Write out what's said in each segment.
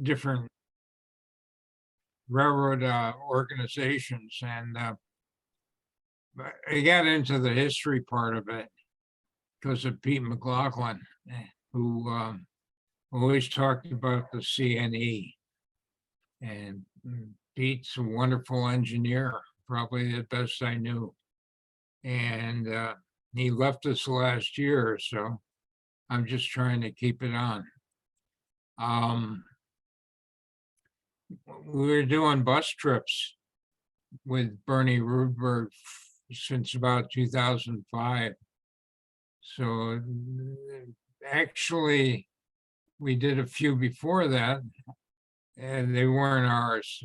different railroad organizations, and I got into the history part of it because of Pete McLaughlin, who always talked about the CNE. And Pete's a wonderful engineer, probably the best I knew. And he left us last year, so I'm just trying to keep it on. We were doing bus trips with Bernie Rudberg since about 2005. So actually, we did a few before that, and they weren't ours.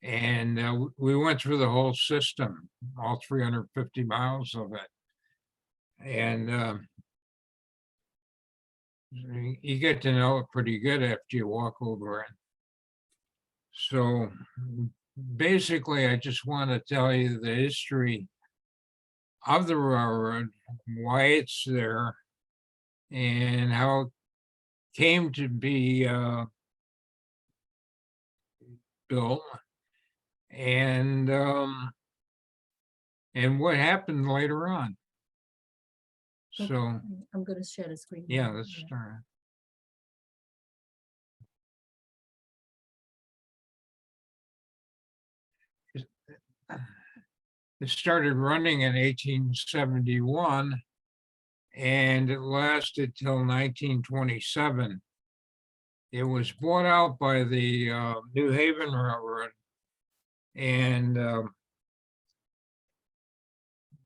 And we went through the whole system, all 350 miles of it. And you get to know it pretty good after you walk over it. So basically, I just want to tell you the history of the railroad, why it's there, and how it came to be built, and what happened later on. Okay, So I'm going to share the screen. yeah, let's start. It started running in 1871, and it lasted till 1927. It was bought out by the New Haven Railroad, and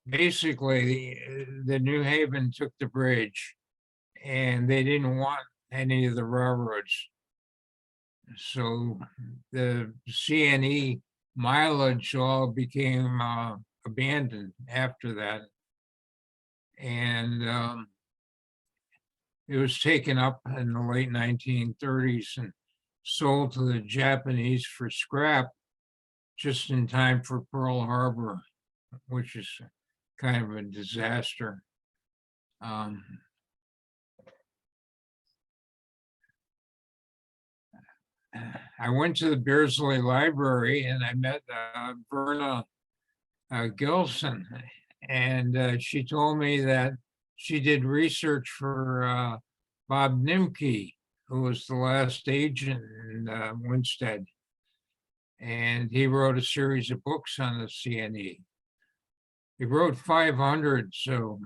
basically the New Haven took the bridge, and they didn't want any of the railroads. So the CNE mileage all became abandoned after that. And it was taken up in the late 1930s and sold to the Japanese for scrap just in time for Pearl Harbor, which is kind of a disaster. I went to the Beardsley Library and I met Verna Gilson, and she told me that she did research for Bob Nimke, who was the last agent in Winstead, and he wrote a series of books on the CNE. He wrote 500, so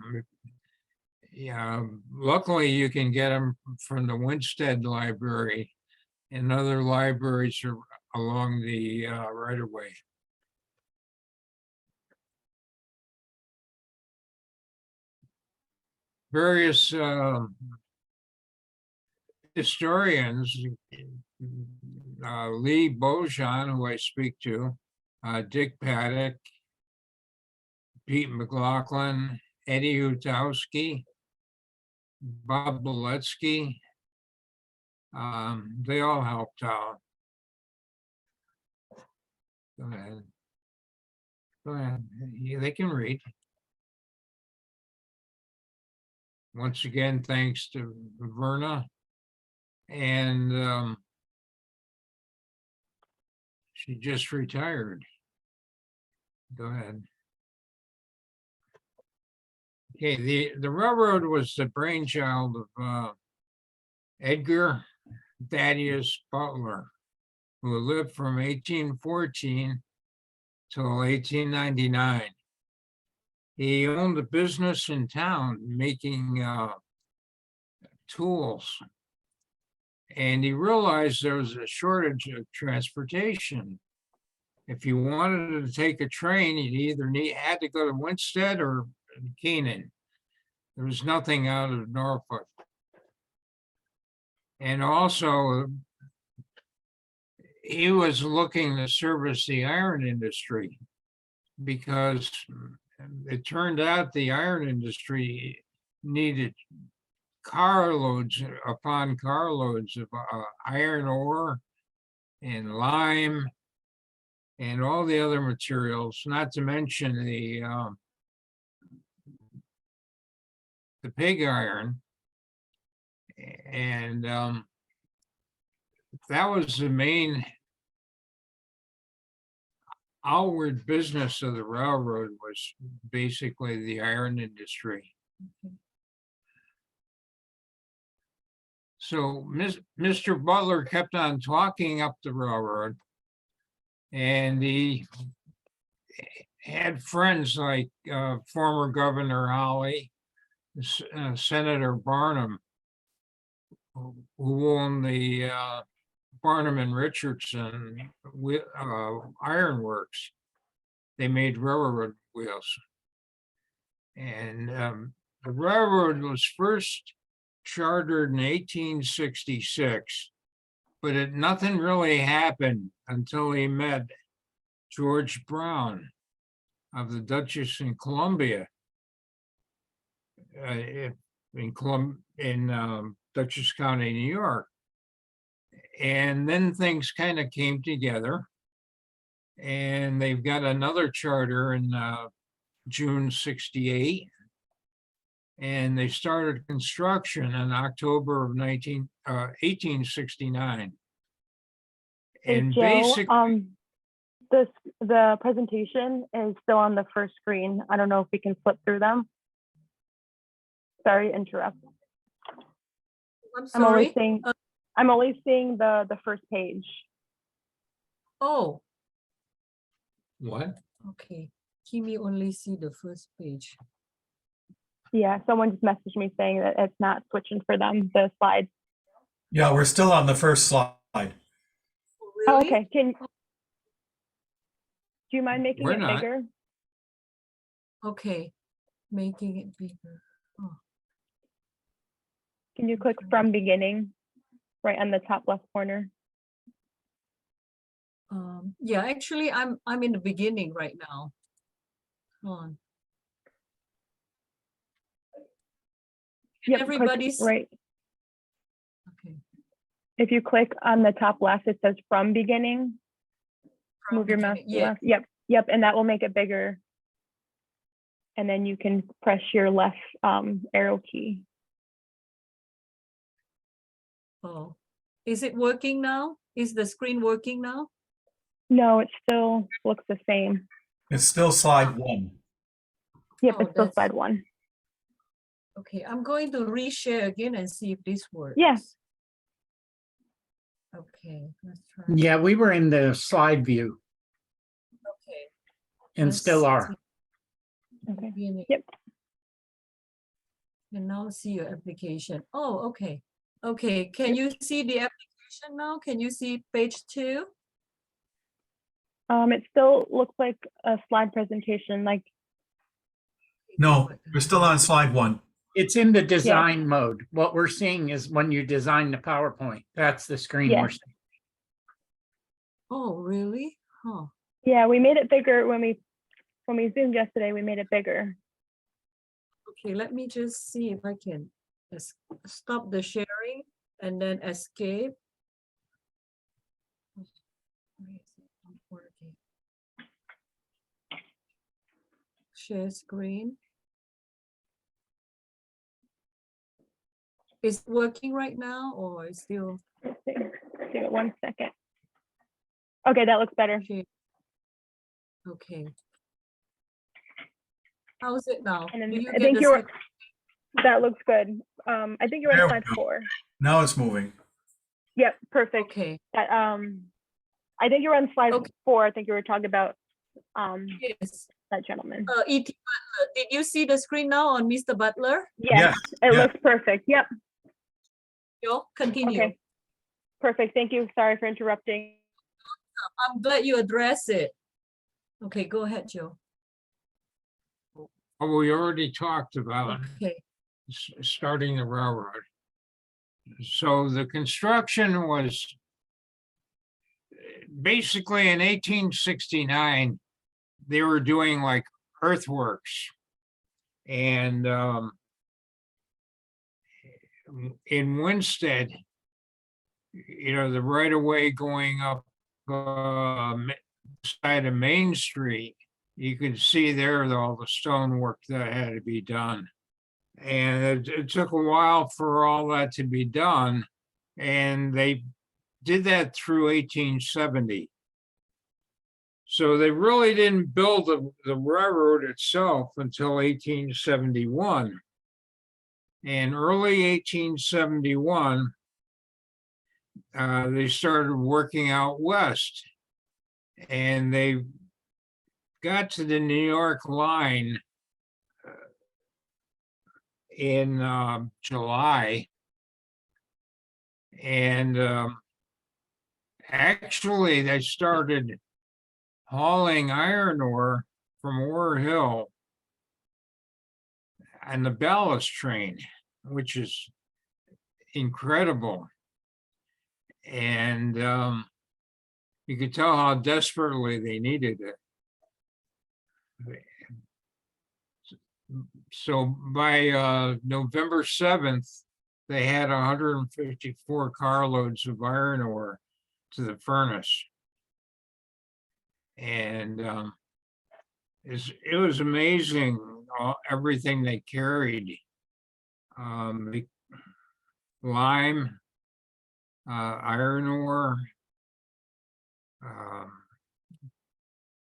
yeah, luckily you can get them from the Winstead Library and other libraries are along the right of way. Various historians, Lee Beaujean, who I speak to, Dick Paddock, Pete McLaughlin, Eddie Utowski, Bob Beletsky, they all helped out. Go ahead. Go ahead. Yeah, they can read. Once again, thanks to Verna. And she just retired. Go ahead. Okay, the railroad was the brainchild of Edgar Thaddeus Butler, who lived from 1814 till 1899. He owned a business in town making tools. And he realized there was a shortage of transportation. If you wanted to take a train, you either had to go to Winstead or Keenan. There was nothing out of Norfolk. And also, he was looking to service the iron industry because it turned out the iron industry needed carloads upon carloads of iron ore and lime and all the other materials, not to mention the pig iron. And that was the main outward business of the railroad, was basically the iron industry. Okay. So Mr. Butler kept on talking up the railroad, and he had friends like former Governor Holly, Senator Barnum, who owned the Barnum and Richardson ironworks. They made railroad wheels. And the railroad was first chartered in 1866, but nothing really happened until he met George Brown of the Duchess in Columbia, in Dutchess County, New York. And then things kind of came together, and they've got another charter in June 68. And they started construction in October of 1869. Hey, And Joe, basically, the presentation is still on the first screen. I don't know if we can flip through them. Sorry to interrupt. I'm I'm only sorry. seeing I'm only seeing the first page. Oh, what? okay. Kimi only see the first page. Yeah, someone just messaged me saying that it's not switching for them, the slides. Yeah, we're still on the first slide. Oh, Oh, really? okay, do you mind making We're it not. bigger? Okay, making it bigger. Oh, Can you click from beginning right on the top left corner? yeah, actually, I'm in the beginning right now. Hold on. Yep, click Everybody's right. okay. If you click on the top left, it says from beginning. From Move your mouse beginning. to Yeah. left. Yep, and that will make it bigger. And then you can press your left arrow key. Oh, is it working now? Is the screen working now? No, it still looks the same. It's still slide 1. Yep, Oh, it's still that's slide 1. okay. I'm going to reshare again and see if this works. Yeah. Okay, let's try. Yeah, we were in the slide view Okay. and let's still are. see. Okay. Beginning. Yep. And now see your application. Oh, okay. Okay, can you see the application now? Can you see page 2? It still looks like a slide presentation. Like, No, we're still on slide 1. It's in the design mode. What we're seeing is when you design the PowerPoint, that's the screen Yeah. we're seeing. Oh, really? Huh. yeah, we made it bigger when we zoomed yesterday. We made it bigger. Okay, let me just see if I can stop the sharing and then escape. Where is it? Not working. Share screen. Is it working right now or is still? Let's see. Give it 1 second. Okay, that looks better. Okay. Okay. How's it now? And then Do you I get think the you're. same- That looks good. I think you're There on we slide go. 4. Now it's moving. Yep, perfect. Okay. That, I think you're on slide Okay. 4. I think you were talking about Yes. that gentleman. E.T. Butler. Did you see the screen now on Mr. Butler? Yes, it yeah. looks perfect. Yep. Yo, continue. Okay. Perfect. Thank you. Sorry for interrupting. I'm glad you address it. Okay, go ahead, Joe. Oh, we already talked about Okay. starting the railroad. So the construction was basically in 1869, they were doing like earthworks. And in Winstead, the right of way going up side of Main Street, you could see there all the stonework that had to be done. And it took a while for all that to be done. And they did that through 1870. So they really didn't build the railroad itself until 1871. And early 1871, they started working out west. And they got to the New York line in July. And actually, they started hauling iron ore from Ore Hill on the ballast train, which is incredible. And you could tell how desperately they needed it. So by November 7th, they had 154 carloads of iron ore to the furnace. And it was amazing, everything they carried. Lime, iron ore,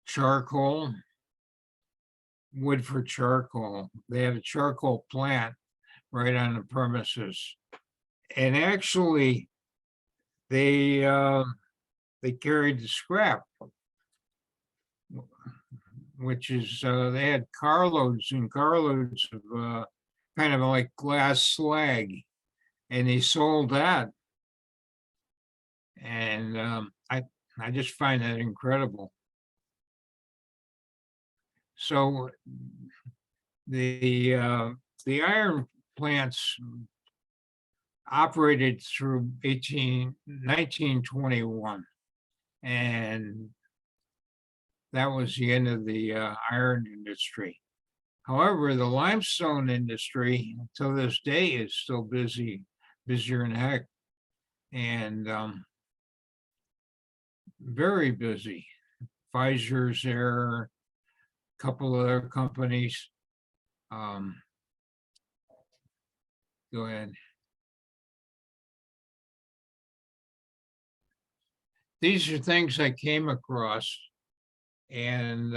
charcoal, wood for charcoal. They have a charcoal plant right on the premises. And actually, they carried the scrap, which is they had carloads and carloads of kind of like glass slag, and they sold that. And I just find that incredible. So the iron plants operated through 1921, and that was the end of the iron industry. However, the limestone industry to this day is still busier than heck, and very busy. Pfizer's there, a couple of other companies. Go ahead. These are things I came across, and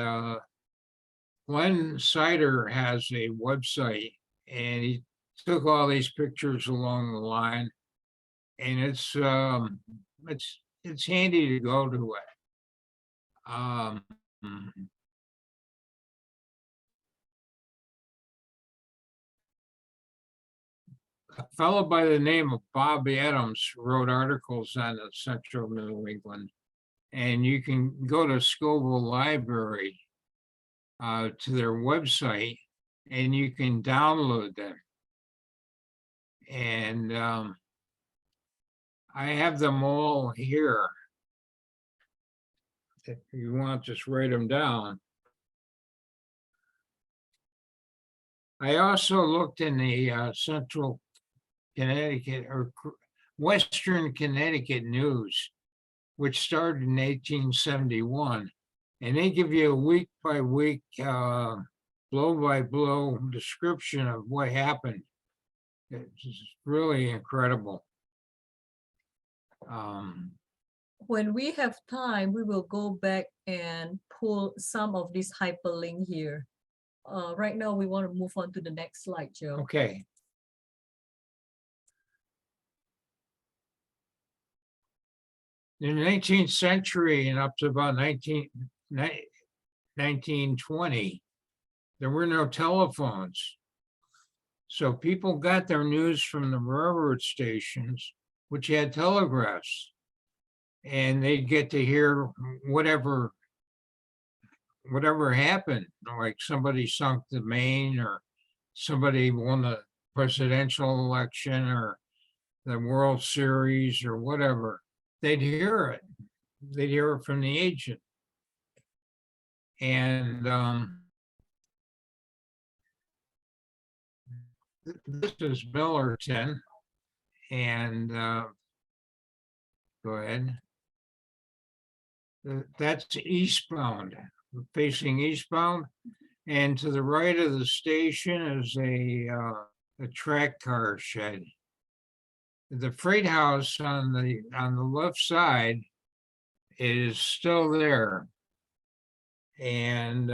Glenn Sider has a website, and he took all these pictures along the line, and it's handy to go to it. A fellow by the name of Bob Adams wrote articles on the Central New England, and you can go to Scoville Library to their website, and you can download them. And I have them all here. If you want, just write them down. I also looked in the Central Connecticut or Western Connecticut News, which started in 1871. And they give you a week by week, blow by blow description of what happened. It's really incredible. When we have time, we will go back and pull some of this hyperlink here. Right now, we want to move on to the next slide, Joe. Okay. In the 19th century and up to about 1920, there were no telephones. So people got their news from the railroad stations, which had telegraphs. And they'd get to hear whatever happened, like somebody sunk the Maine, or somebody won the presidential election, or the World Series, or whatever. They'd hear it. They'd hear it from the agent. And this is Millerton, and go ahead. That's eastbound, facing eastbound, and to the right of the station is a a track car shed. The freight house on the left side is still there. And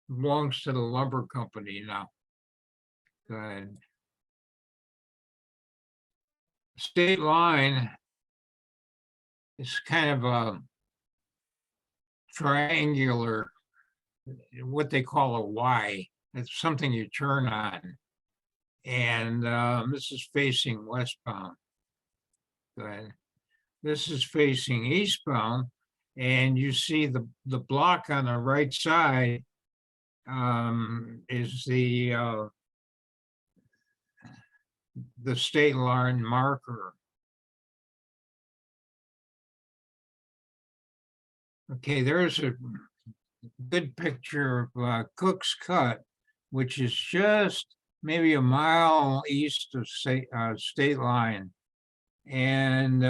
belongs to the lumber company now. Go ahead. State line is kind of a triangular, what they call a Y. It's something you turn on. And this is facing westbound. Go ahead. This is facing eastbound. And you see the block on the right side is the state line marker. Okay, there's a good picture of Cook's Cut, which is just maybe a mile east of state line. And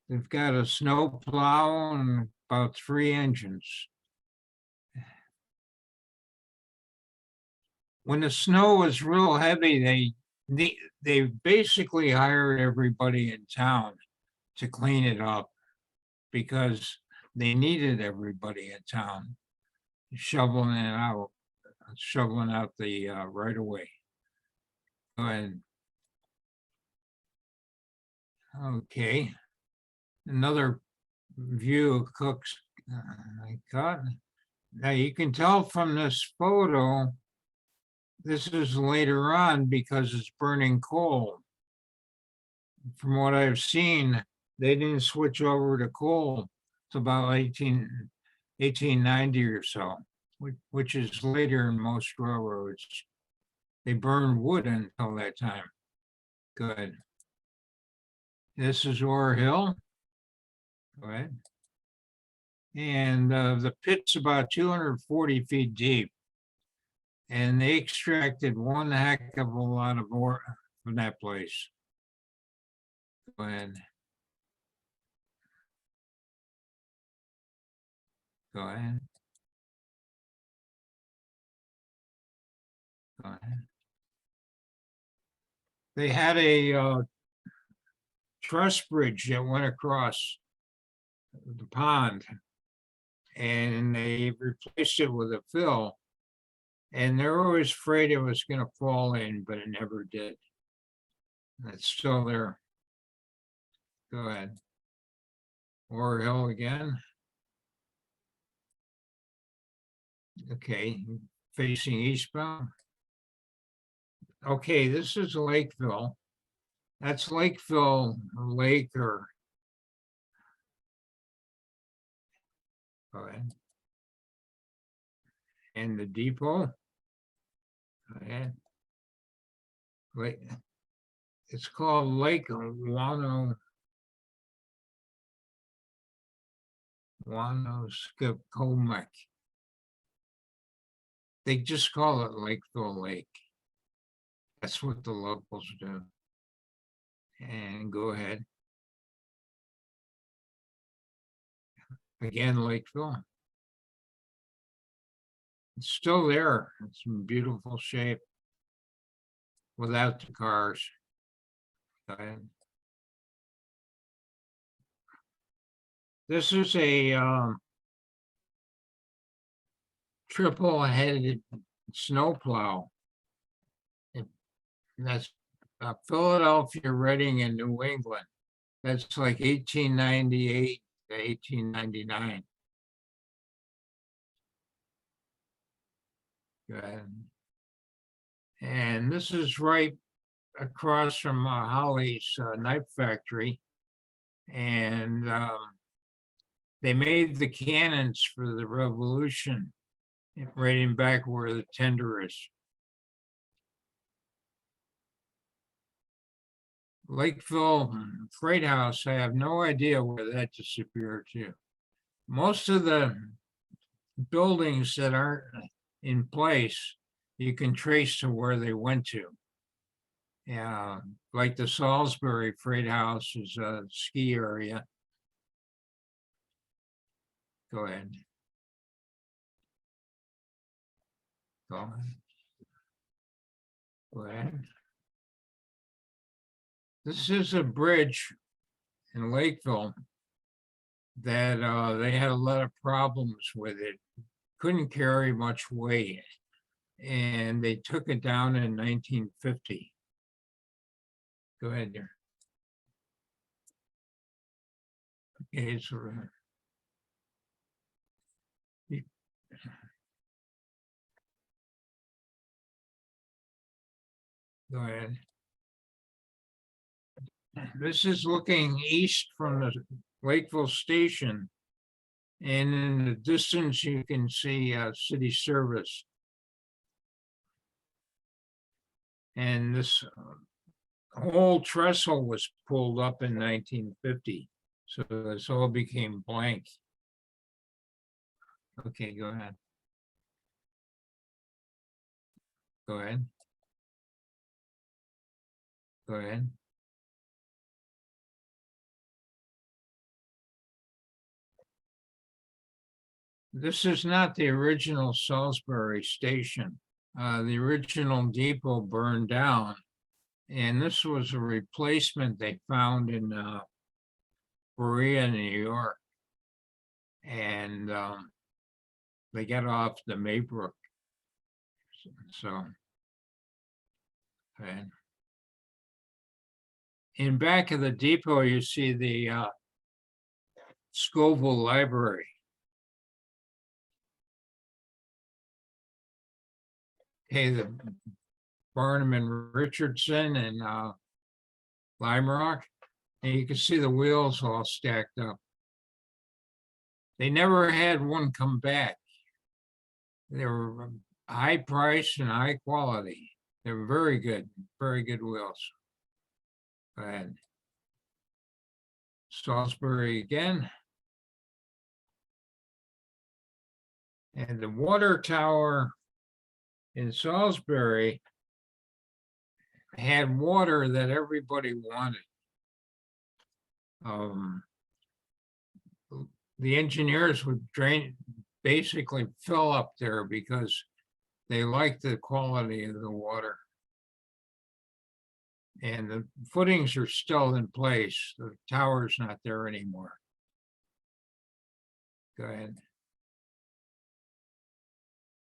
they've got a snow plow and about 3 engines. When the snow was real heavy, they basically hired everybody in town to clean it up because they needed everybody in town shoveling out the right of way. Go ahead. Okay. Another view of Cook's Cut. Now you can tell from this photo, this is later on because it's burning coal. From what I've seen, they didn't switch over to coal to about 1890 or so, which is later in most railroads. They burned wood until that time. Good. This is Ore Hill. Go ahead. And the pit's about 240 feet deep. And they extracted one heck of a lot of ore from that place. Go ahead. Go ahead. Go ahead. They had a truss bridge that went across the pond, and they replaced it with a fill. And they're always afraid it was going to fall in, but it never did. It's still there. Go ahead. Ore Hill again. Okay, facing eastbound. Okay, this is Lakeville. That's Lakeville Lake or. Go ahead. And the depot. Go ahead. Wait, it's called Lake Wanoskokomick. They just call it Lakeville Lake. That's what the locals do. And go ahead. Again, Lakeville. It's still there. It's in beautiful shape without the cars. Go ahead. This is a triple-headed snowplow. That's Philadelphia, Reading, and New England. That's like 1898 to 1899. Go ahead. And this is right across from Holly's knife factory. And they made the cannons for the Revolution right in back where the tender is. Lakeville Freight House, I have no idea where that disappeared to. Most of the buildings that aren't in place, you can trace to where they went to. Yeah, like the Salisbury Freight House is a ski area. Go ahead. Go ahead. Go ahead. This is a bridge in Lakeville that they had a lot of problems with it. Couldn't carry much weight. And they took it down in 1950. Go ahead there. Okay, so go ahead. This is looking east from the Lakeville station. And in the distance, you can see city service. And this whole trestle was pulled up in 1950. So this all became blank. Okay, go ahead. Go ahead. Go ahead. This is not the original Salisbury station. The original depot burned down. And this was a replacement they found in Berea, New York. And they got off the Maybrook. So, and in back of the depot, you see the Scoville Library. Okay, the Barnum and Richardson and Lime Rock, and you can see the wheels all stacked up. They never had one come back. They were high price and high quality. They were very good wheels. Go ahead. Salisbury again. And the water tower in Salisbury had water that everybody wanted. The engineers would basically fill up there because they liked the quality of the water. And the footings are still in place. The tower's not there anymore. Go ahead.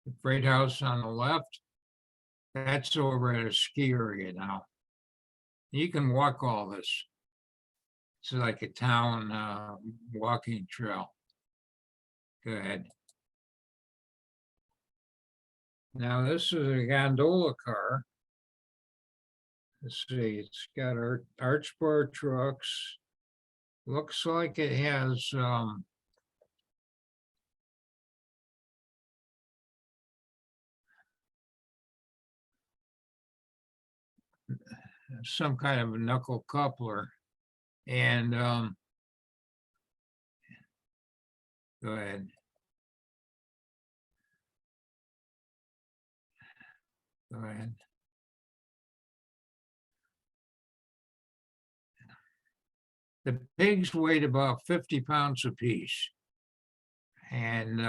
The freight house on the left, that's over at a ski area now. You can walk all this. It's like a town walking trail. Go ahead. Now this is a gondola car. Let's see, it's got arch bar trucks. Looks like it has some kind of a knuckle coupler. And go ahead. Go ahead. The pigs weighed about 50 pounds apiece. And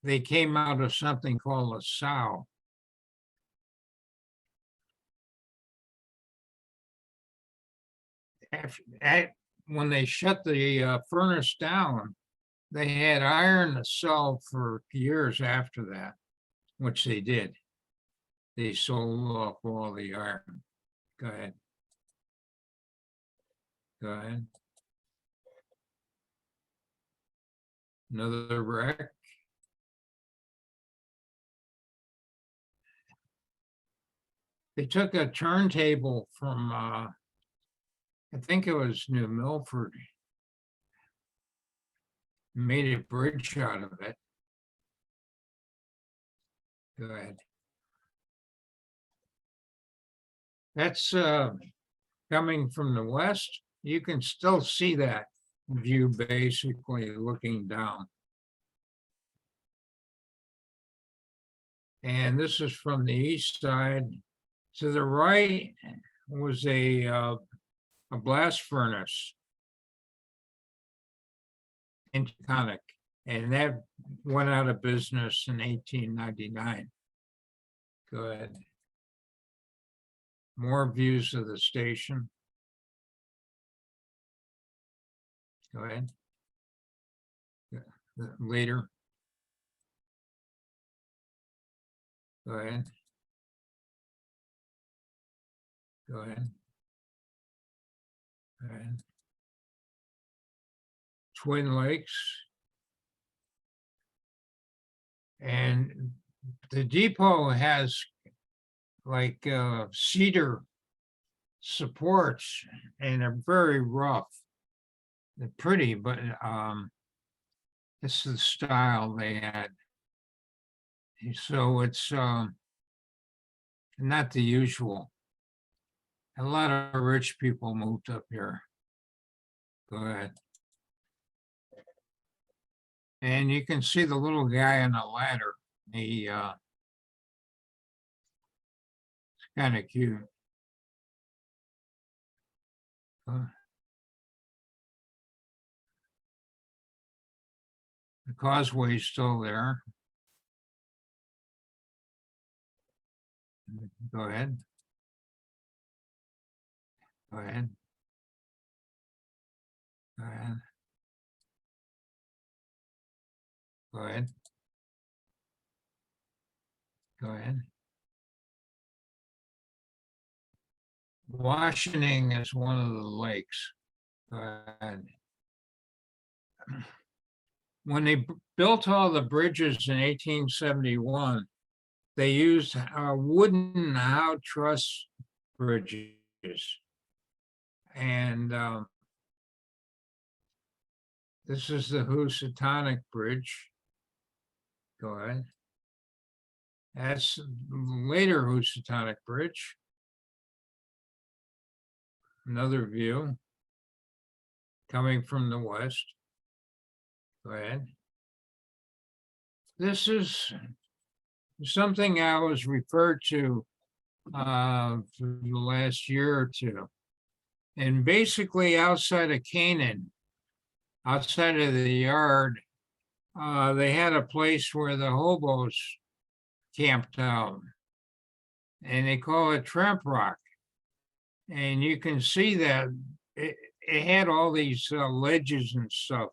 they came out of something called a sow. When they shut the furnace down, they had iron to sell for years after that, which they did. They sold off all the iron. Go ahead. Go ahead. Another wreck. They took a turntable from, I think it was New Milford, made a bridge out of it. Go ahead. That's coming from the west. You can still see that view basically looking down. And this is from the east side. To the right was a blast furnace in Connecticut, and that went out of business in 1899. Go ahead. More views of the station. Go ahead. Later. Go ahead. Go ahead. Go ahead. Twin Lakes. And the depot has like cedar supports and they're very rough. They're pretty, but this is the style they had. So it's not the usual. A lot of rich people moved up here. Go ahead. And you can see the little guy on the ladder. He it's kind of cute. The causeway's still there. Go ahead. Go ahead. Go ahead. Go ahead. Go ahead. Washington is one of the lakes. Go ahead. When they built all the bridges in 1871, they used wooden howe truss bridges. And this is the Housatonic Bridge. Go ahead. That's the later Housatonic Bridge. Another view coming from the west. Go ahead. This is something I was referred to for the last year or two. And basically outside of Canaan, outside of the yard, they had a place where the hobos camped out. And they call it Tramp Rock. And you can see that it had all these ledges and stuff.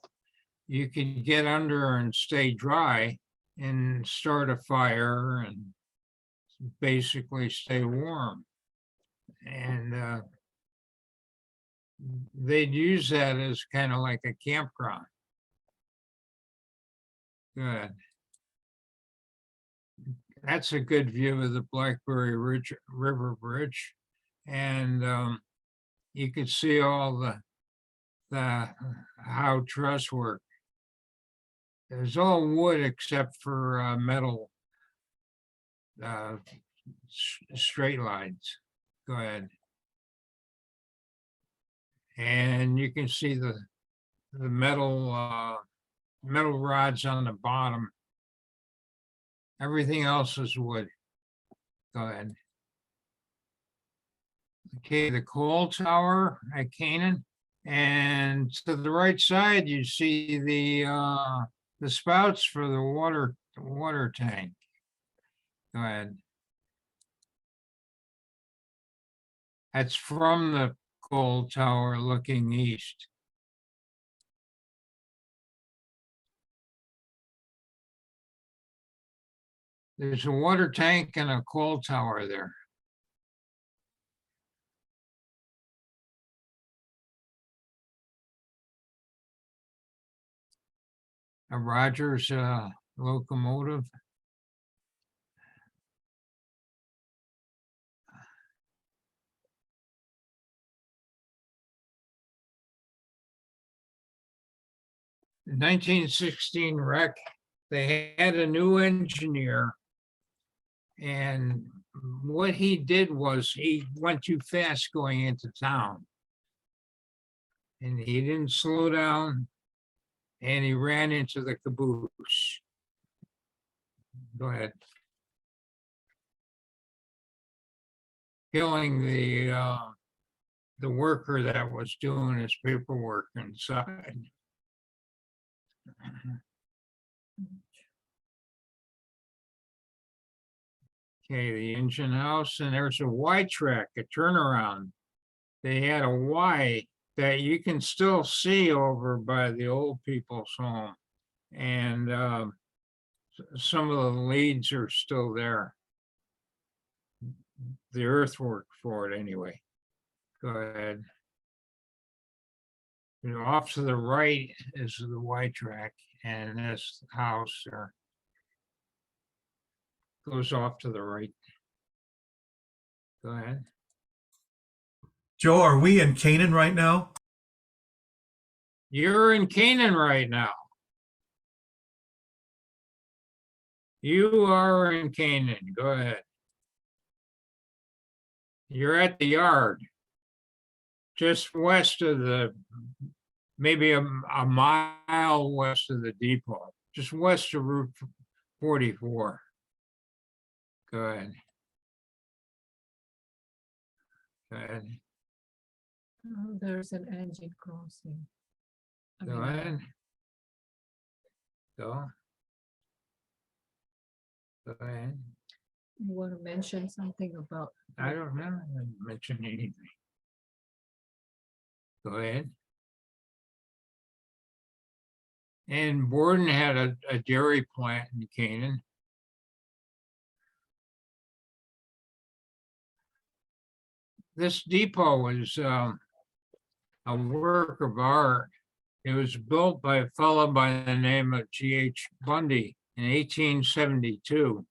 You could get under and stay dry and start a fire and basically stay warm. And they'd use that as kind of like a campground. Good. That's a good view of the Blackberry Ridge River Bridge. And you could see all the how truss work. It's all wood except for metal straight lines. Go ahead. And you can see the metal rods on the bottom. Everything else is wood. Go ahead. Okay, the coal tower at Canaan. And to the right side, you see the spouts for the water tank. Go ahead. That's from the coal tower looking east. There's a water tank and a coal tower there. A Rogers locomotive. In 1916 wreck, they had a new engineer. And what he did was he went too fast going into town. And he didn't slow down. And he ran into the caboose. Go ahead. Killing the worker that was doing his paperwork inside. Okay, the engine house, and there's a Y track, a turnaround. They had a Y that you can still see over by the old people's home. And some of the leads are still there. The earthwork for it anyway. Go ahead. You know, off to the right is the Y track, and this house there goes off to the right. Go ahead. Joe, are we in Canaan right now? You're in Canaan right now. You are in Canaan. Go ahead. You're at the yard, just west of the, maybe a mile west of the depot, just west of Route 44. Go ahead. Go ahead. Oh, there's an engine crossing. I Go mean, ahead. Go. Go ahead. You want to mention something about? I don't know. I didn't mention anything. Go ahead. And Borden had a dairy plant in Canaan. This depot was a work of art. It was built by a fellow by the name of G.H. Bundy in 1872.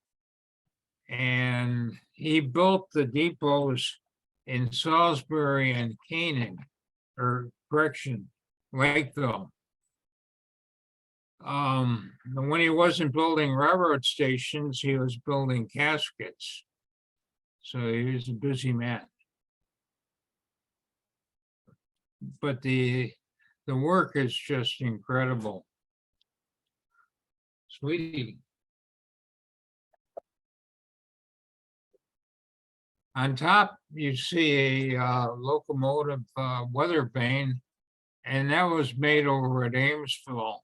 And he built the depots in Salisbury and Canaan, or correction, Lakeville. When he wasn't building railroad stations, he was building caskets. So he was a busy man. But the work is just incredible. Sweetie. On top, you see a locomotive weather vane, and that was made over at Amesville.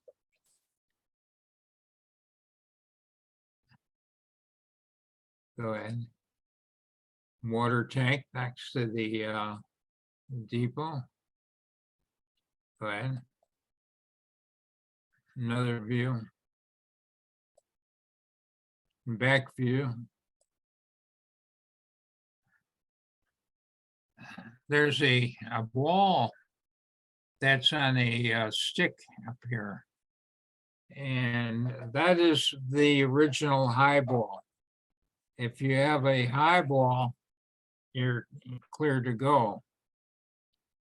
Go ahead. Water tank next to the depot. Go ahead. Another view. Back view. There's a wall that's on a stick up here. And that is the original highball. If you have a highball, you're clear to go.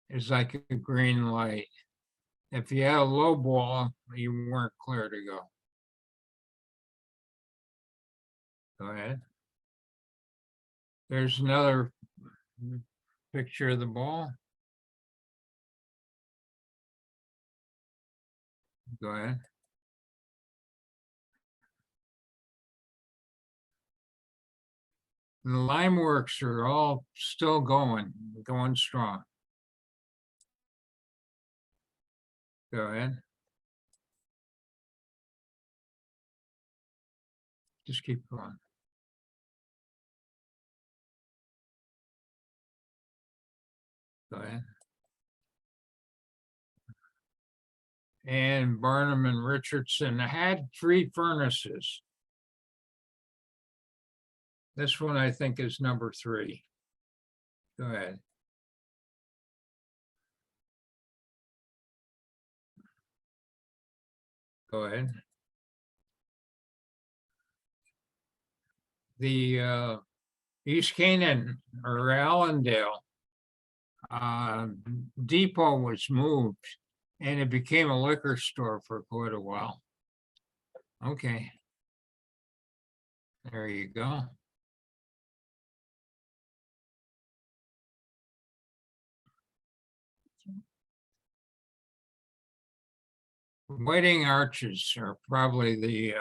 It's like a green light. If you had a low ball, you weren't clear to go. Go ahead. There's another picture of the ball. Go ahead. The lime works are all still going strong. Go ahead. Just keep going. Go ahead. And Barnum and Richardson had 3 furnaces. This one I think is number 3. Go ahead. Go ahead. The East Canaan or Allendale depot was moved and it became a liquor store for quite a while. Okay. There you go. Whiting Arches are probably the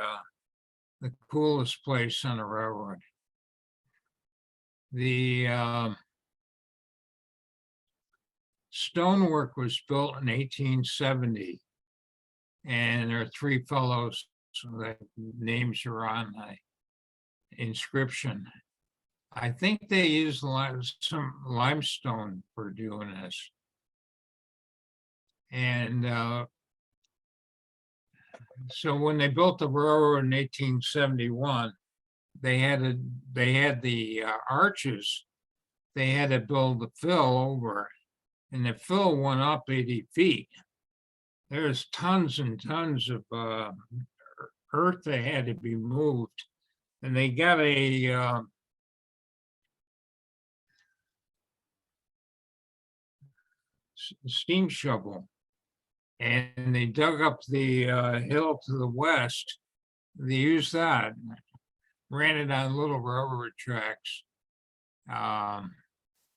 coolest place on the railroad. The stonework was built in 1870, and there are 3 fellows that names are on the inscription. I think they use some limestone for doing this. And so when they built the railroad in 1871, they had the arches. They had to build the fill over it, and the fill went up 80 feet. There's tons and tons of earth that had to be moved, and they got a steam shovel, and they dug up the hill to the west. They used that, ran it on little railroad tracks.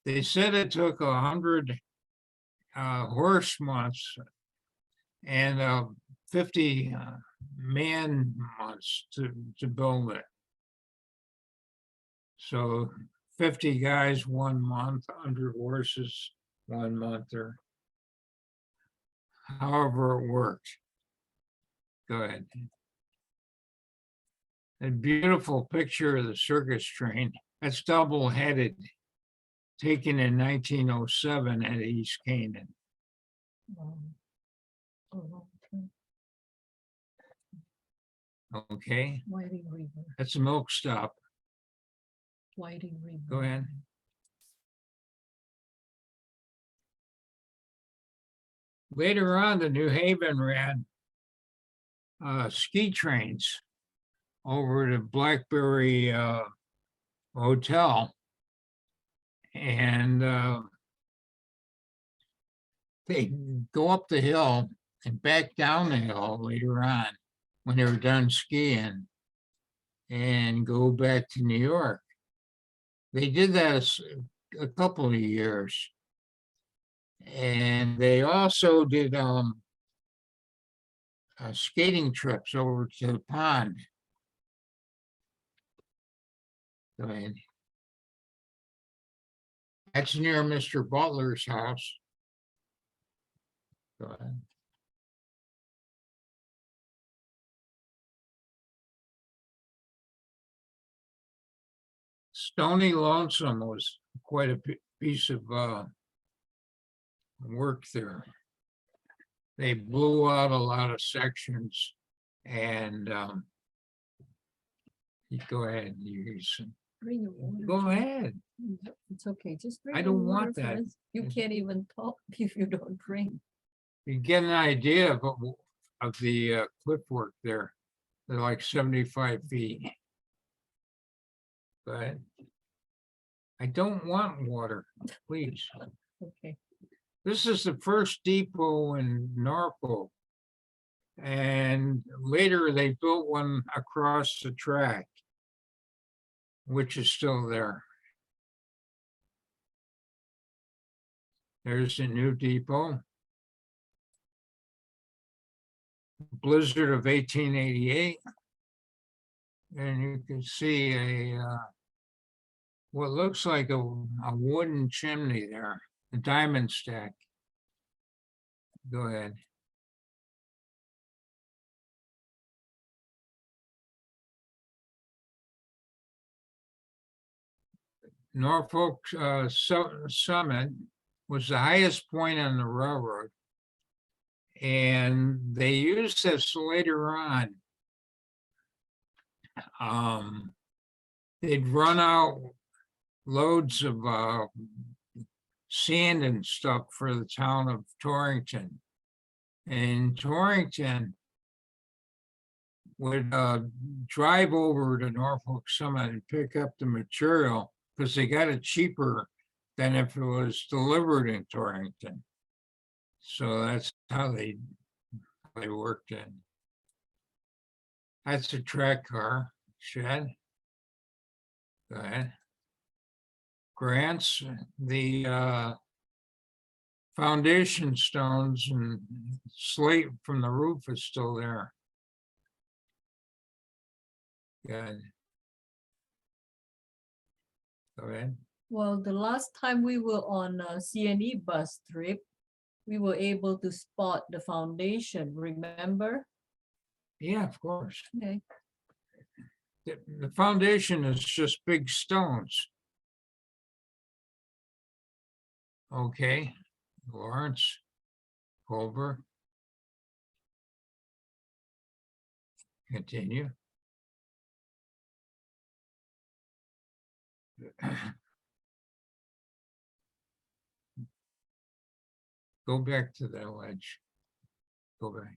They said it took 100 horse months and 50 man months to build it. So 50 guys 1 month, 100 horses 1 month, or however it worked. Go ahead. A beautiful picture of the circus train. That's double-headed, taken in 1907 at East Canaan. Oh, okay. Okay, Whiting River, that's a milk stop. Whiting River. Go ahead. Later on, the New Haven ran ski trains over to Blackberry Hotel. And they go up the hill and back down the hill later on when they were done skiing and go back to New York. They did that a couple of years. And they also did skating trips over to the pond. Go ahead. That's near Mr. Butler's house. Go ahead. Stony Lonesome was quite a piece of work there. They blew out a lot of sections, and you go ahead. Bring your water. Go ahead. It's okay, just bring. I your don't water want that. first. You can't even talk if you don't drink. You get an idea of the cliff work there. They're like 75 feet. But I don't want water, please. Okay. This is the first depot in Norfolk. And later they built one across the track, which is still there. There's a new depot. Blizzard of 1888. And you can see a what looks like a wooden chimney there, a diamond stack. Go ahead. Norfolk Summit was the highest point on the railroad. And they used this later on. They'd run out loads of sand and stuff for the town of Torrington. And Torrington would drive over to Norfolk Summit and pick up the material because they got it cheaper than if it was delivered in Torrington. So that's how they worked in. That's a track car shed. Go ahead. Grants, the foundation stones and slate from the roof is still there. Good. Go ahead. Well, the last time we were on a CNE bus trip, we were able to spot the foundation, remember? Yeah, of course. Okay. The foundation is just big stones. Okay, Lawrence, Culver. Continue. Go back to that ledge. Go back.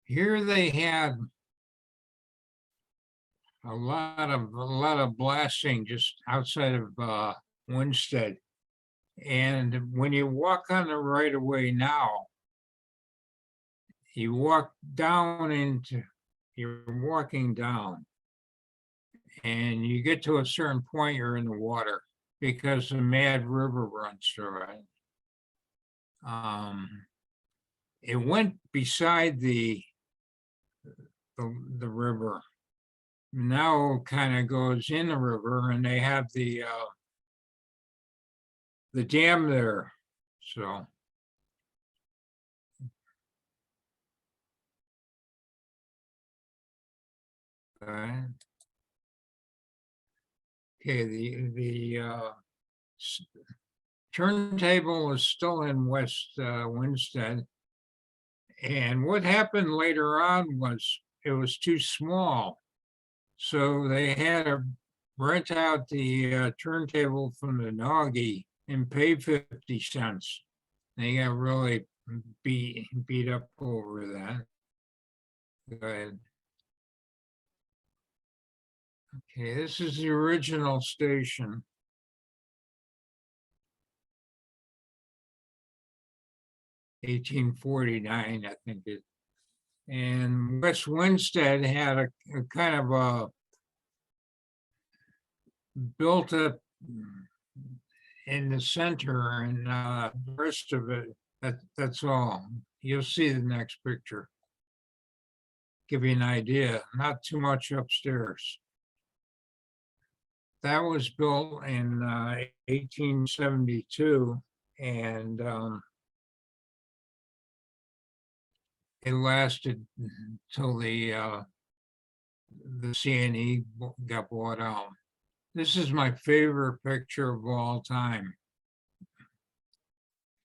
Here they had a lot of blasting just outside of Winstead. And when you walk on the right of way now, you walk down into, you're walking down. And you get to a certain point, you're in the water because the Mad River runs through it. It went beside the river. Now kind of goes in the river, and they have the dam there. So okay, the turntable is still in West Winstead. And what happened later on was it was too small. So they had to rent out the turntable from the Noggy and pay 50 cents. They got really beat up over that. Go ahead. Okay, this is the original station. (1849), I think it. And West Winstead had a kind of a built up in the center, and the rest of it, that's all. You'll see the next picture. Give you an idea, not too much upstairs. That was built in 1872, and it lasted until the C&E got bought out. This is my favorite picture of all time.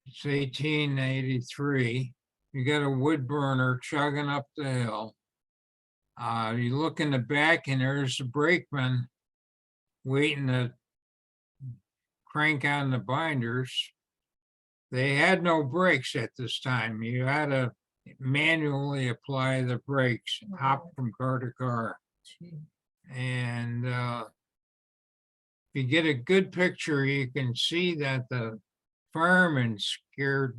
It's 1883. You got a wood burner chugging up the hill. You look in the back, and there's a brakeman waiting to crank on the binders. They had no brakes at this time. You had to manually apply the brakes, hop from car to car. And if you get a good picture, you can see that the fireman scared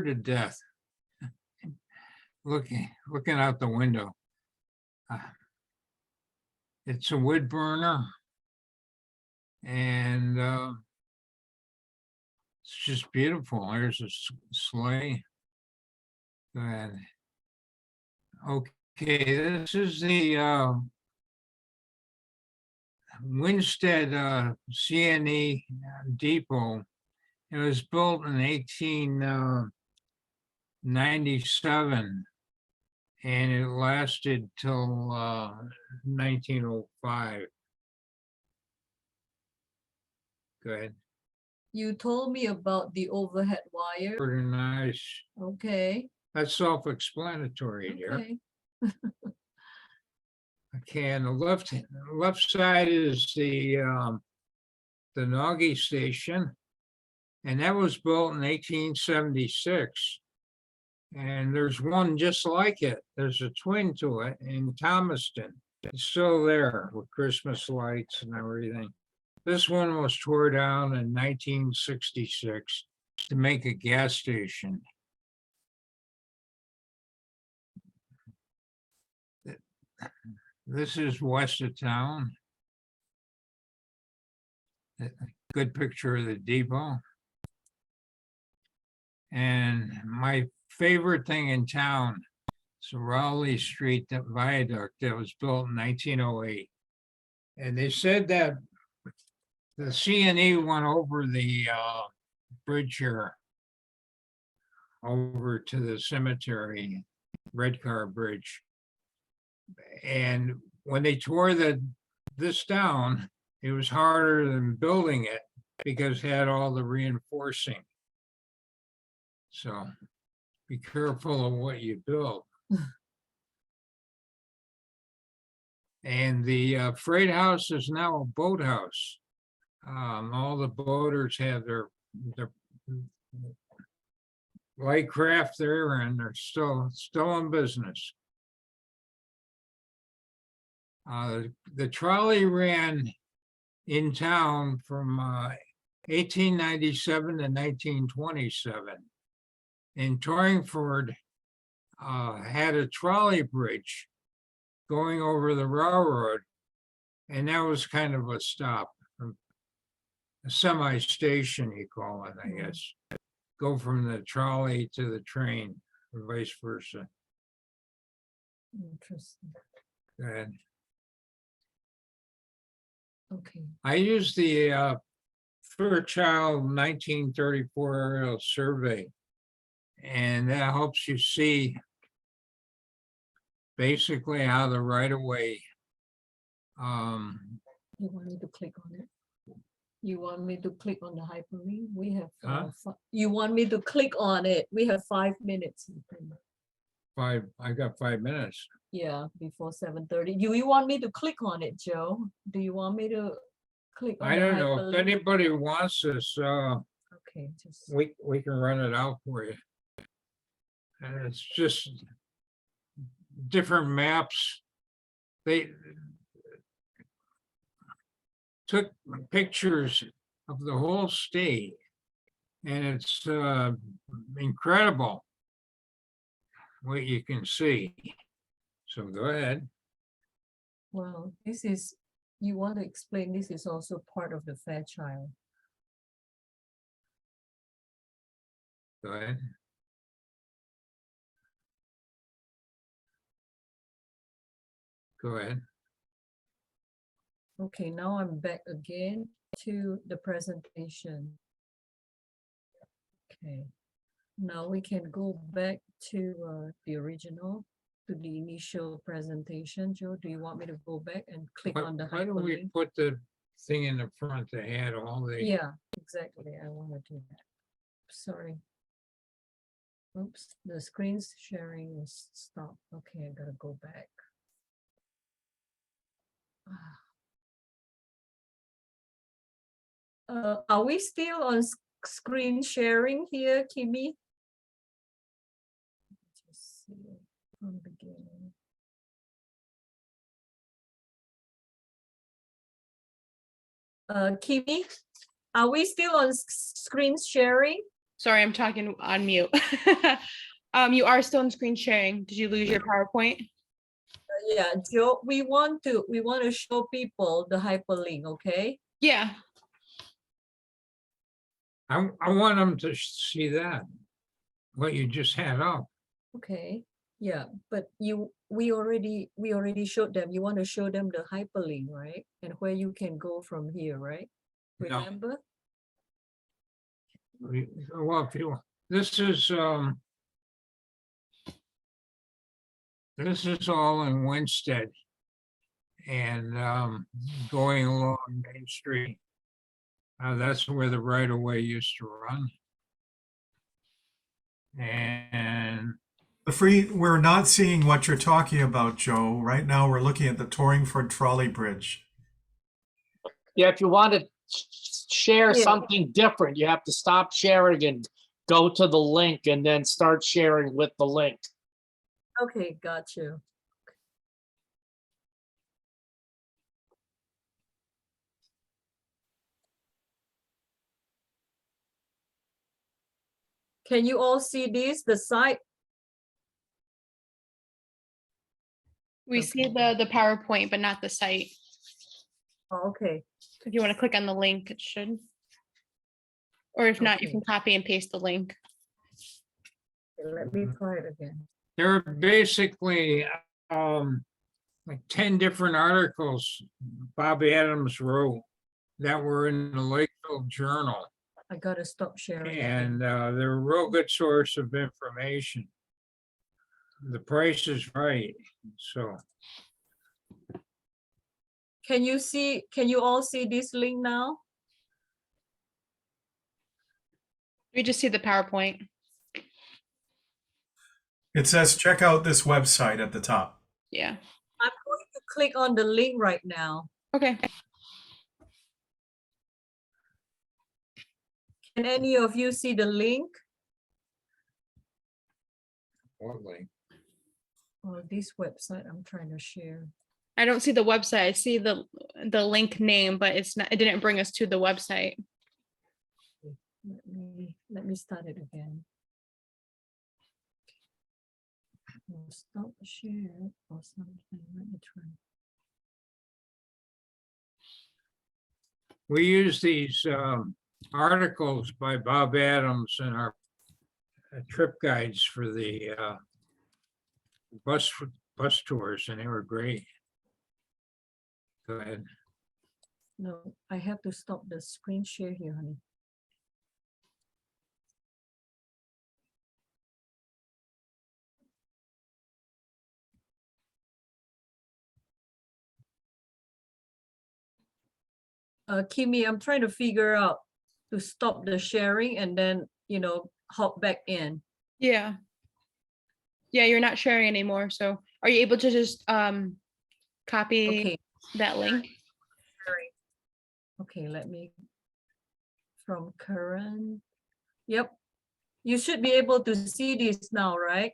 to death looking out the window. It's a wood burner, and it's just beautiful. There's a sleigh. Go ahead. Okay, this is the Winstead C&E depot. It was built in 1897, and it lasted till 1905. Go ahead. You told me about the overhead wire. Pretty nice. Okay, That's self-explanatory here. okay. Okay, and the left side is the Noggy station, and that was built in 1876. And there's one just like it. There's a twin to it in Thomaston. It's still there with Christmas lights and everything. This one was tore down in 1966 to make a gas station. This is west of town. Good picture of the depot. And my favorite thing in town is the Raleigh Street viaduct that was built in 1908. And they said that the C&E went over the bridge here, over to the cemetery, Red Car Bridge. And when they tore this down it was harder than building it because it had all the reinforcing. So be careful of what you build. And the freight house is now a boathouse. All the boaters have their light craft there, and they're still in business. The trolley ran in town from 1897 to 1927. And Torringford had a trolley bridge going over the railroad, and that was kind of a stop, a semi-station, you call it, I guess. Go from the trolley to the train, or vice versa. Interesting. Go ahead. Okay. I used the Fairchild 1934 aerial survey, and that helps you see basically how the right-of-way. You want me to click on it? You want me to click on the hyperlink? We have, Huh? you want me to click on it? We have 5 minutes. I got 5 minutes. Yeah, before 7:30. Do you want me to click on it, Joe? Do you want me to click on I the don't know, if hyperlink? anybody wants this, Okay, just, we can run it out for you. And it's just different maps. They took pictures of the whole state, and it's incredible what you can see. So go ahead. well, this is, you want to explain this is also part of the Fairchild. Go ahead. Go ahead. Okay, now I'm back again to the presentation. Okay, now we can go back to the original, to the initial presentation. Joe, do you want me to go back and click on the Why don't we hyperlink? put the thing in the front that had all the, Yeah, exactly. I want to do that. Sorry. Oops, the screen sharing is stopped. Okay, I gotta go back. Are we still on screen sharing here, Kimmy? Just see from beginning. Kimmy, are we still on screen sharing? Sorry, I'm talking on mute. You are still on screen sharing. Did you lose your PowerPoint? Yeah, Joe, we want to show people the hyperlink, okay? Yeah. I want them to see that, what you just had up. Okay, yeah, but we already showed them. You want to show them the hyperlink, right? And where you can go from here, right? No. Remember? Well, if you, this is all in Winsted, and going along Main Street. That's where the right of way used to run. And We're not seeing what you're talking about, Joe. Right now, we're looking at the Torringford Trolley Bridge. Yeah, if you want to share Yeah. something different, you have to stop sharing and go to the link and then start sharing with the link. Okay, got you. Can you all see this, the site? We see the PowerPoint, but not the site. Oh, okay, If you want to click on the link, it should. Or if not, you Okay. can copy and paste the link. let me try it again. there are basically like 10 different articles Bobby Adams wrote that were in the Lakeville Journal. I gotta stop sharing. And again. they're a real good source of information. The price is right, so. Can you all see this link now? We just see the PowerPoint. It says check out this website at the top. Yeah. I'm going to click on the link right now. Okay. Can any of you see the link? Lovely. Oh, this website I'm trying to share. I don't see the website. I see the link name, but it's not. It didn't bring us to the website. Let me start it again. Oh, stop share or something. Let me try. We use these articles by Bob Adams in our trip guides for the bus tours, and they were great. Go ahead. No, I have to stop the screen share here, honey. Kimmy, I'm trying to figure out to stop the sharing and then, hop back in. Yeah. Yeah, you're not sharing anymore. So are you able to just copy Okay. that link? Sharing. Okay, let me, from current. Yep. You should be able to see this now, right?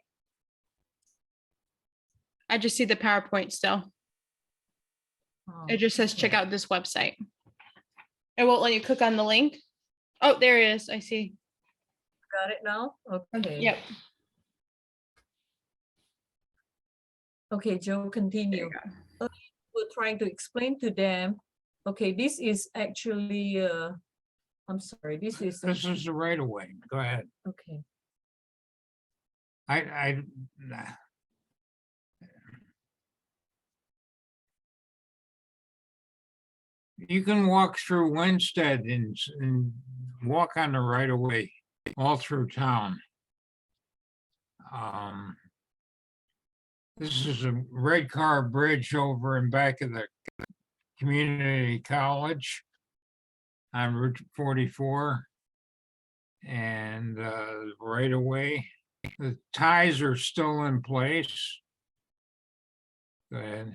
I just see the PowerPoint still. Oh, It just says okay. check out this website. It won't let you click on the link. Oh, there it is. I see. Got it now? Okay. Yep. Okay, Joe, There continue. you go. We're trying to explain to them. Okay, this is actually, I'm sorry, this is, This is the right of way. Go ahead. okay. You can walk through Winstead and walk on the right of way all through town. This is a red car bridge over in back of the community college on Route 44. And right away, the ties are still in place. Go ahead.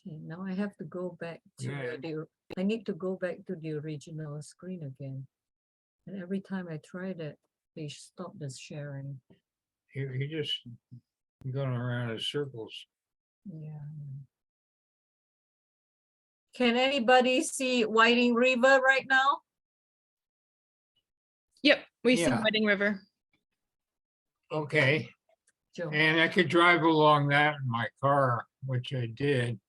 Okay, now I have to go back to Yeah. I need to go back to the original screen again. And every time I try that, they stop the sharing. You just going around in circles. Yeah. Can anybody see Whiting River right now? Yep. We see Yeah. Wedding River. Okay. Joe? And I could drive along that in my car, which I did,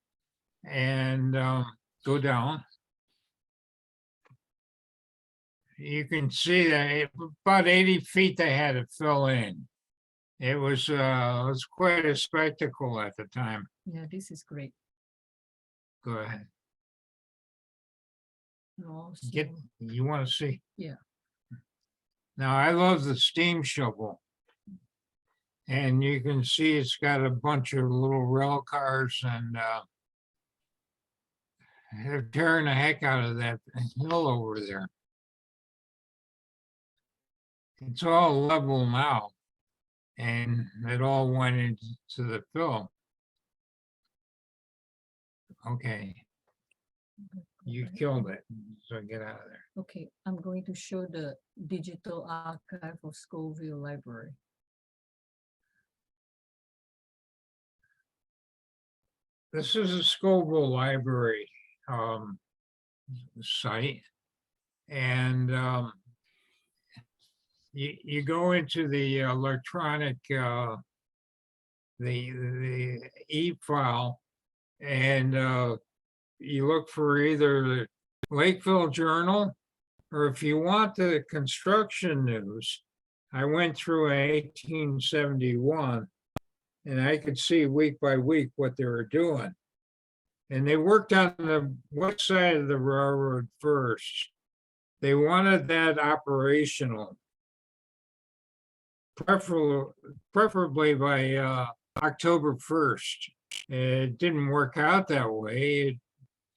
and go down. You can see that about 80 feet they had to fill in. It was quite a spectacle at the time. Yeah, this is great. Go ahead. Also, You want to see? Yeah. Now, I love the steam shovel. And you can see it's got a bunch of little rail cars and they're tearing the heck out of that hill over there. It's all level now. And it all went into the fill. Okay. You killed it. So get out of there. okay, I'm going to show the digital archive of Scoville Library. This is a Scoville Library site. And you go into the electronic, the e-file, and you look for either the Lakeville Journal, or if you want the construction news, I went through in 1871, and I could see week by week what they were doing. And they worked on the west side of the railroad first. They wanted that operational, preferably by October 1st. It didn't work out that way. It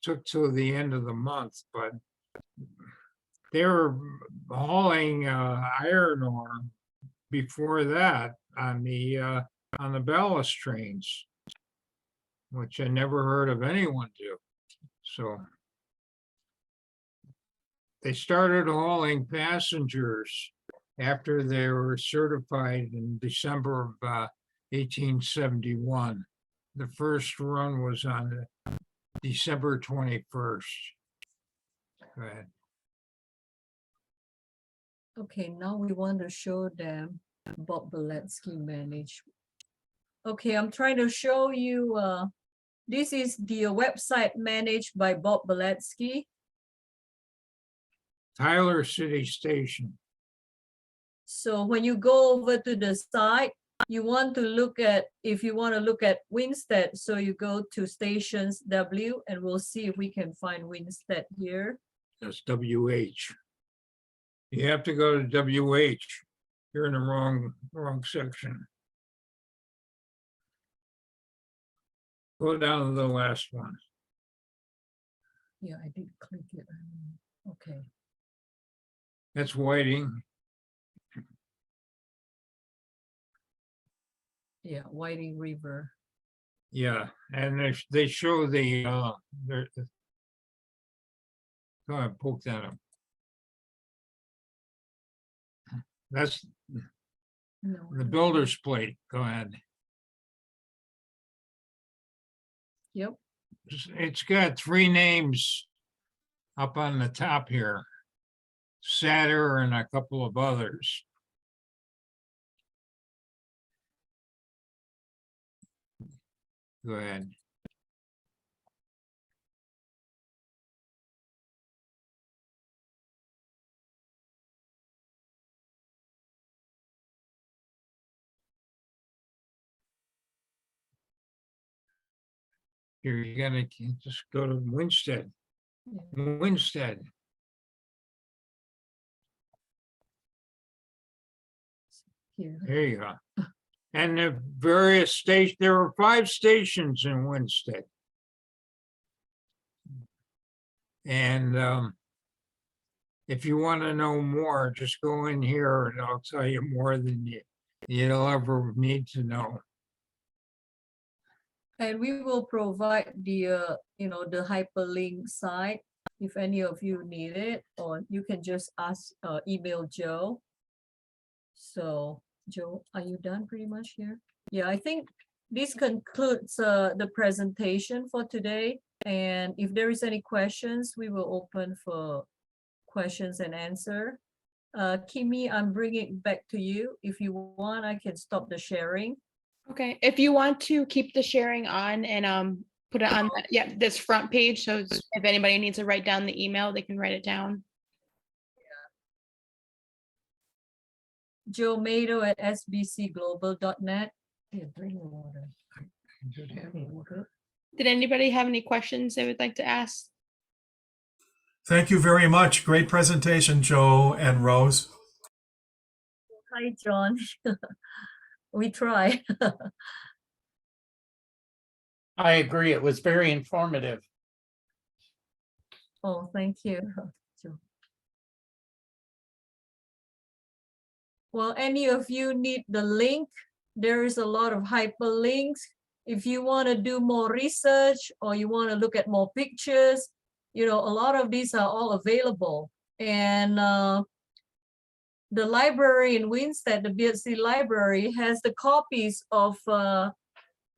took till the end of the month, but they were hauling iron ore before that on the ballast trains, which I never heard of anyone do. So they started hauling passengers after they were certified in December of 1871. The first run was on December 21st. Go ahead. Okay, now we want to show them Bob Beletsky managed. Okay, I'm trying to show you, this is the website managed by Bob Beletsky. Tyler City Station. So when you go over to the site, you want to look at, if you want to look at Winstead, so you go to stations W and we'll see if we can find Winstead here. That's WH. You have to go to WH. You're in the wrong section. Go down to the last one. Yeah, I did click it. Okay. That's Whiting. Yeah, Whiting River. Yeah, and they show the go ahead, poke that up. That's No, the builder's plate. Go ahead. Yep. It's got three names up on the top here. Satter and a couple of others. Go ahead. Here, you gotta just go to Winstead. Yeah. Winstead. Here. There you go. And the various stations, there were 5 stations in Winstead. And if you want to know more, just go in here and I'll tell you more than you'll ever need to know. And we will provide the, the hyperlink site if any of you need it, or you can just ask, email Joe. So Joe, are you done pretty much here? Yeah, I think this concludes the presentation for today. And if there is any questions, we will open for questions and answer. Kimmy, I'm bringing it back to you. If you want, I can stop the sharing. Okay, if you want to keep the sharing on and put it on, this front page, so if anybody needs to write down the email, they can write it down. Joe Mado at sbcglobal.net. Yeah, bring the water. Okay, we're good. Did anybody have any questions they would like to ask? Thank you very much. Great presentation, Joe and Rose. Hi, John. We try. I agree. It was very informative. Oh, thank you. Well, any of you need the link, there is a lot of hyperlinks. If you want to do more research or you want to look at more pictures, a lot of these are all available. And the library in Winstead, the Beardsley Library, has the copies of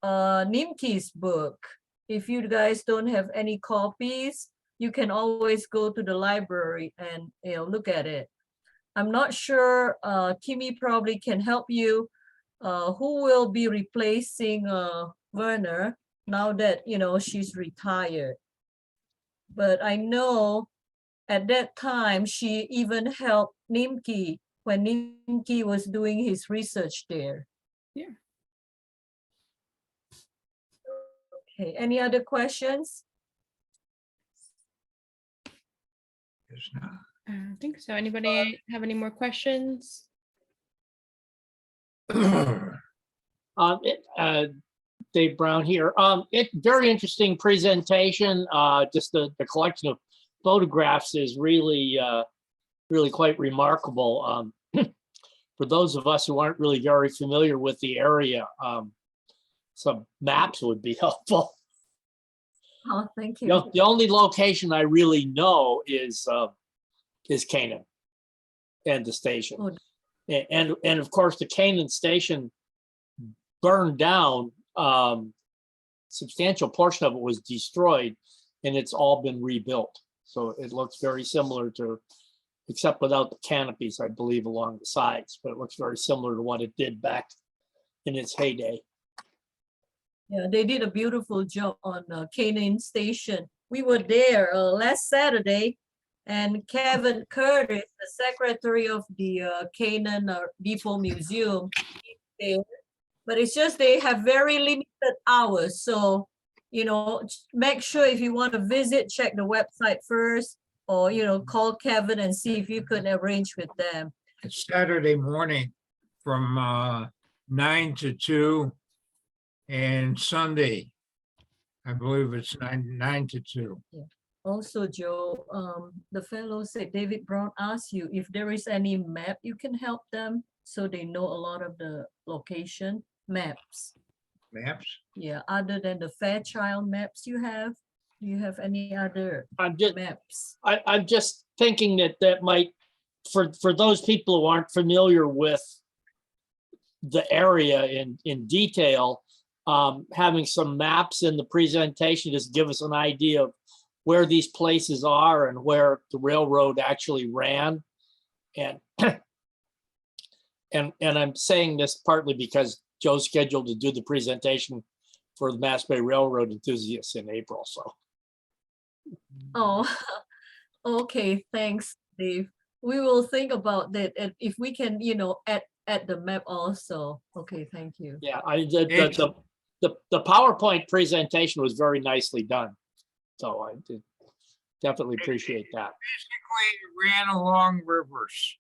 Nimke's book. If you guys don't have any copies, you can always go to the library and look at it. I'm not sure, Kimmy probably can help you, who will be replacing Werner now that, she's retired. But I know at that time, she even helped Nimke when Nimke was doing his research there. Yeah. Okay, any other questions? There's not. I don't think so. Anybody have any more questions? Dave Brown here. Very interesting presentation. Just the collection of photographs is really, really quite remarkable. For those of us who aren't really very familiar with the area, some maps would be helpful. Oh, thank you. The only location I really know is Canaan and the station. Oh. And of course, the Canaan station burned down. Substantial portion of it was destroyed, and it's all been rebuilt. So it looks very similar to, except without the canopies, I believe, along the sides, but it looks very similar to what it did back in its heyday. Yeah, they did a beautiful job on Canaan Station. We were there last Saturday, and Kevin Curtis, the secretary of the Canaan Depot Museum, he's there. But it's just they have very limited hours. So, you know, make sure if you want to visit, check the website first, or, you know, call Kevin and see if you could arrange with them. It's Saturday morning from 9 to 2, and Sunday, I believe it's 9 to 2. Also, Joe, the fellow said, David Brown asked you if there is any map you can help them so they know a lot of the location maps. Maps? Yeah, other than the Fairchild maps you have, do you have any other I'm just, maps? I'm just thinking that might, for those people who aren't familiar with the area in detail, having some maps in the presentation just give us an idea of where these places are and where the railroad actually ran. And and I'm saying this partly because Joe's scheduled to do the presentation for the Mass Bay Railroad enthusiasts in April. So Oh, okay, thanks, Dave. We will think about that, and if we can, you know, add the map also. Okay, thank you. yeah, the PowerPoint presentation was very nicely done. So I did definitely appreciate that. Basically, it ran along rivers.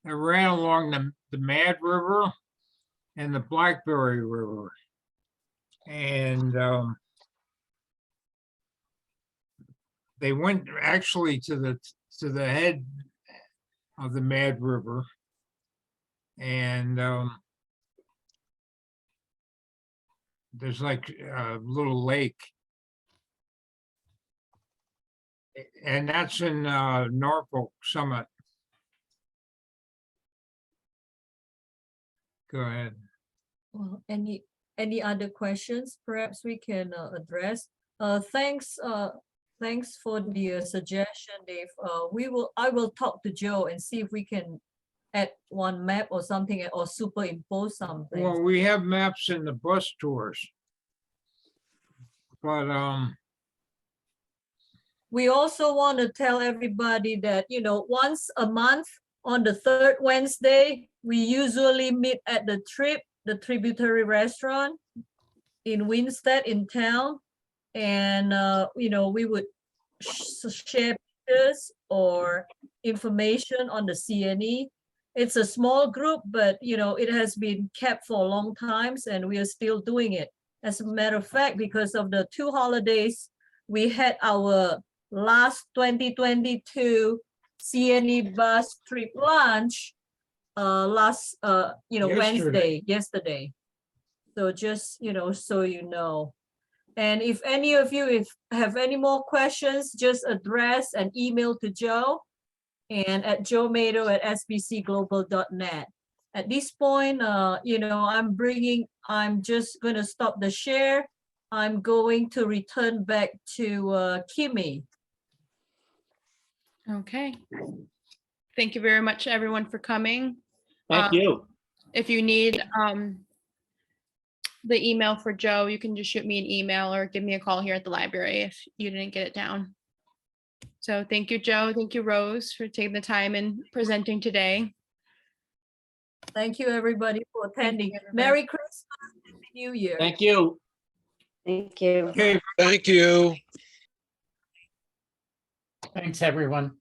It ran along the Mad River and the Blackberry River. And they went actually to the head of the Mad River. And there's like a little lake. And that's in Norfolk Summit. Go ahead. Well, any other questions perhaps we can address? Thanks for the suggestion, Dave. I will talk to Joe and see if we can add one map or something, or superimpose something. Well, we have maps in the bus tours. But we also want to tell everybody that, you know, once a month on the third Wednesday, we usually meet at the Tributary Restaurant in Winstead in town. And, you know, we would share pictures or information on the CNE. It's a small group, but, you know, it has been kept for a long time and we are still doing it. As a matter of fact, because of the 2 holidays, we had our last 2022 CNE bus trip lunch last yesterday. So just, you know, so you know. And if any of you have any more questions, just address an email to Joe and at joemato@sbcglobal.net. At this point, you know, I'm just gonna stop the share. I'm going to return back to Kimmy. Okay. Thank you very much, everyone, for coming. Thank you. If you need the email for Joe, you can just shoot me an email or give me a call here at the library if you didn't get it down. So thank you, Joe. Thank you, Rose, for taking the time and presenting today. Thank you, everybody, for attending. everybody. Merry Christmas and Happy New Year. Thank you. Thank you. okay, Thank you. Thanks, everyone.